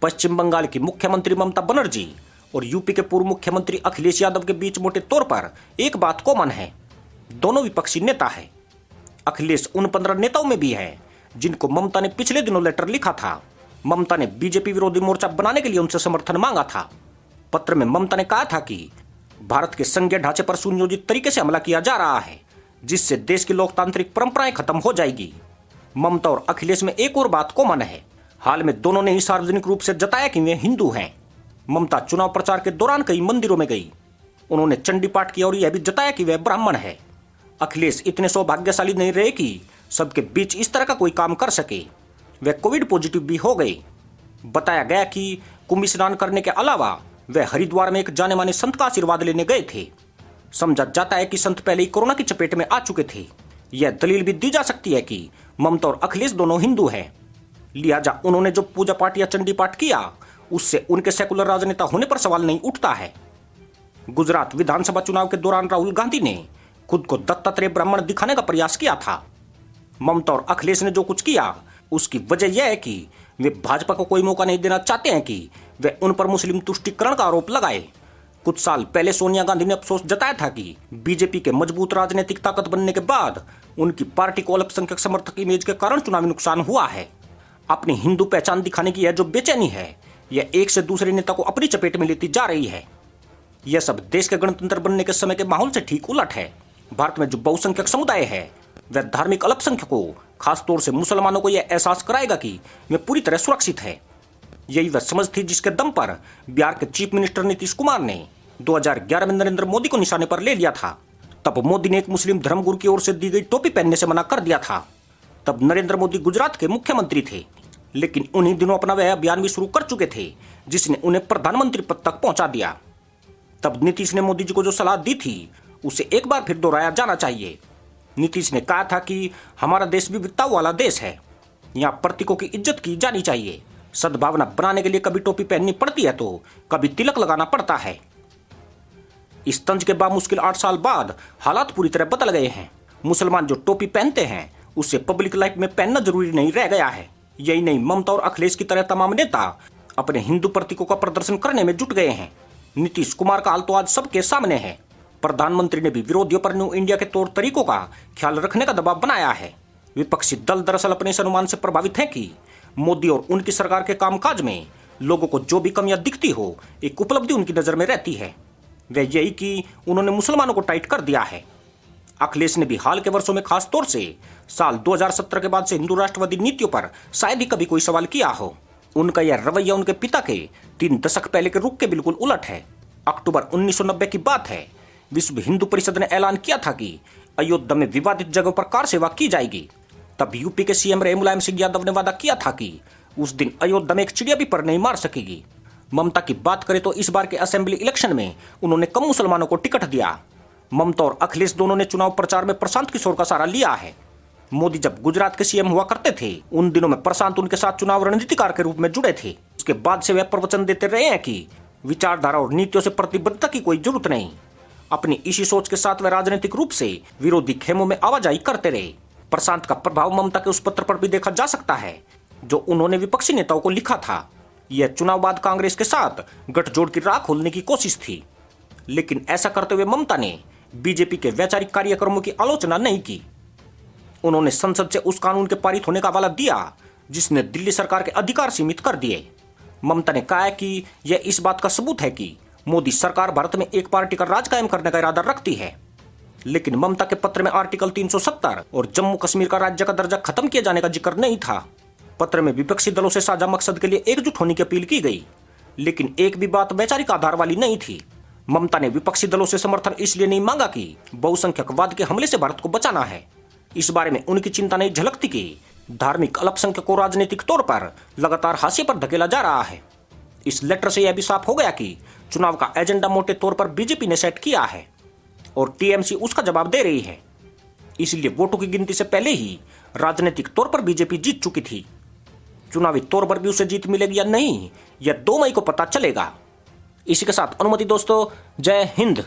पश्चिम बंगाल की मुख्यमंत्री ममता बनर्जी और यूपी के पूर्व मुख्यमंत्री अखिलेश यादव के बीच मोटे तौर पर एक बात कॉमन है। दोनों विपक्षी नेता है। अखिलेश उन 15 नेताओं में भी है जिनको ममता ने पिछले दिनों लेटर लिखा था। ममता ने बीजेपी विरोधी मोर्चा बनाने के लिए उनसे समर्थन मांगा था। पत्र में ममता ने कहा था कि भारत के संघीय ढांचे पर सुनियोजित तरीके से हमला किया जा रहा है, जिससे देश की लोकतांत्रिक परंपराएं खत्म हो जाएगी। ममता और अखिलेश में एक और बात कॉमन है। हाल में दोनों ने ही सार्वजनिक रूप से जताया कि वे हिंदू हैं। ममता चुनाव प्रचार के दौरान कई मंदिरों में गई। उन्होंने चंडी पाठ किया और यह भी जताया कि वह ब्राह्मण है। अखिलेश इतने सौभाग्यशाली नहीं रहे कि सबके बीच इस तरह का कोई काम कर सके। वे कोविड पॉजिटिव भी हो गए। बताया गया कि कुंभ स्नान करने के अलावा वे हरिद्वार में एक जाने माने संत का आशीर्वाद लेने गए थे। समझा जाता है कि संत पहले ही कोरोना की चपेट में आ चुके थे। यह दलील भी दी जा सकती है कि ममता और अखिलेश दोनों हिंदू हैं, लिहाजा उन्होंने जो पूजा पाठ या चंडी पाठ किया उससे उनके सेकुलर राजनेता होने पर सवाल नहीं उठता है। गुजरात विधानसभा चुनाव के दौरान राहुल गांधी ने खुद को दत्तात्रेय ब्राह्मण दिखाने का प्रयास किया था। ममता और अखिलेश ने जो कुछ किया उसकी वजह यह है कि वे भाजपा को कोई मौका नहीं देना चाहते हैं कि वे उन पर मुस्लिम तुष्टीकरण का आरोप लगाए। कुछ साल पहले सोनिया गांधी ने अफसोस जताया था कि बीजेपी के मजबूत राजनीतिक ताकत बनने के बाद उनकी पार्टी को अल्पसंख्यक समर्थक इमेज के कारण चुनावी नुकसान हुआ है। अपनी हिंदू पहचान दिखाने की यह जो बेचैनी है, यह एक से दूसरे नेता को अपनी चपेट में लेती जा रही है। यह सब देश के गणतंत्र बनने के समय के माहौल से ठीक उलट है। भारत में जो बहुसंख्यक समुदाय है वह धार्मिक अल्पसंख्यकों, खासतौर से मुसलमानों को यह एहसास कराएगा कि वे पूरी तरह सुरक्षित है। यही वह समझ थी जिसके दम पर बिहार के चीफ मिनिस्टर नीतीश कुमार ने 2011 में नरेंद्र मोदी को निशाने पर ले लिया था। तब मोदी ने एक मुस्लिम धर्मगुरु की ओर से दी गई टोपी पहनने से मना कर दिया था। तब नरेंद्र मोदी गुजरात के मुख्यमंत्री थे, लेकिन उन्हीं दिनों अपना वह अभियान भी शुरू कर चुके थे जिसने उन्हें प्रधानमंत्री पद तक पहुंचा दिया। तब नीतीश ने मोदी जी को जो सलाह दी थी उसे एक बार फिर दोहराया जाना चाहिए। नीतीश ने कहा था कि हमारा देश विविधता वाला देश है, यहाँ प्रतीकों की इज्जत की जानी चाहिए। सद्भावना बनाने के लिए कभी टोपी पहननी पड़ती है तो कभी तिलक लगाना पड़ता है। इस तंज के बामुश्किल 8 साल बाद हालात पूरी तरह बदल गए हैं। मुसलमान जो टोपी पहनते हैं उसे पब्लिक लाइफ में पहनना जरूरी नहीं रह गया है। यही नहीं, ममता और अखिलेश की तरह तमाम नेता अपने हिंदू प्रतीकों का प्रदर्शन करने में जुट गए हैं। नीतीश कुमार का हाल तो आज सबके सामने है। प्रधानमंत्री ने भी विरोधियों पर न्यू इंडिया के तौर तरीकों का ख्याल रखने का दबाव बनाया है। विपक्षी दल दरअसल अपने इस अनुमान से प्रभावित हैं कि मोदी और उनकी सरकार के कामकाज में लोगों को जो भी कमियां दिखती हो, एक उपलब्धि उनकी नजर में रहती है। वह यही कि उन्होंने मुसलमानों को टाइट कर दिया है। अखिलेश ने भी हाल के वर्षों में खास तौर से साल 2017 के बाद से हिंदू राष्ट्रवादी नीतियों पर शायद ही कभी कोई सवाल किया हो। उनका यह रवैया उनके पिता के 3 दशक पहले के रुख के बिल्कुल उलट है। अक्टूबर 1990 की बात है। विश्व हिंदू परिषद ने ऐलान किया था कि अयोध्या में विवादित जगहों पर कार सेवा की जाएगी। तब यूपी के सीएम रहे मुलायम सिंह यादव ने वादा किया था कि उस दिन अयोध्या में एक चिड़िया भी पर नहीं मार सकेगी। ममता की बात करें तो इस बार के असेंबली इलेक्शन में उन्होंने कम मुसलमानों को टिकट दिया। ममता और अखिलेश दोनों ने चुनाव प्रचार में प्रशांत किशोर का सहारा लिया है। मोदी जब गुजरात के सीएम हुआ करते थे उन दिनों में प्रशांत उनके साथ चुनाव रणनीतिकार के रूप में जुड़े थे। उसके बाद से वे प्रवचन देते रहे हैं कि विचारधारा और नीतियों से प्रतिबद्धता की कोई जरूरत नहीं। अपनी इसी सोच के साथ वे राजनीतिक रूप से विरोधी खेमों में आवाजाही करते रहे। प्रशांत का प्रभाव ममता के उस पत्र पर भी देखा जा सकता है जो उन्होंने विपक्षी नेताओं को लिखा था। यह चुनाव बाद कांग्रेस के साथ गठजोड़ की राह खोलने की कोशिश थी, लेकिन ऐसा करते हुए ममता ने बीजेपी के वैचारिक कार्यक्रमों की आलोचना नहीं की। उन्होंने संसद से उस कानून के पारित होने का हवाला दिया जिसने दिल्ली सरकार के अधिकार सीमित कर दिए। ममता ने कहा है कि यह इस बात का सबूत है कि मोदी सरकार भारत में एक पार्टी का राज कायम करने का इरादा रखती है। लेकिन ममता के पत्र में आर्टिकल 370 और जम्मू कश्मीर का राज्य का दर्जा खत्म किए जाने का जिक्र नहीं था। पत्र में विपक्षी दलों से साझा मकसद के लिए एकजुट होने की अपील की गई, लेकिन एक भी बात वैचारिक आधार वाली नहीं थी। ममता ने विपक्षी दलों से समर्थन इसलिए नहीं मांगा कि बहुसंख्यकवाद के हमले से भारत को बचाना है। इस बारे में उनकी चिंता नहीं झलकती कि धार्मिक अल्पसंख्यकों को राजनीतिक तौर पर लगातार हाशिए पर धकेला जा रहा है। इस लेटर से यह भी साफ हो गया कि चुनाव का एजेंडा मोटे तौर पर बीजेपी ने सेट किया है और टीएमसी उसका जवाब दे रही है। इसलिए वोटों की गिनती से पहले ही राजनीतिक तौर पर बीजेपी जीत चुकी थी। चुनावी तौर पर भी उसे जीत मिलेगी या नहीं, यह 2 मई को पता चलेगा। इसी के साथ अनुमति दोस्तों, जय हिंद।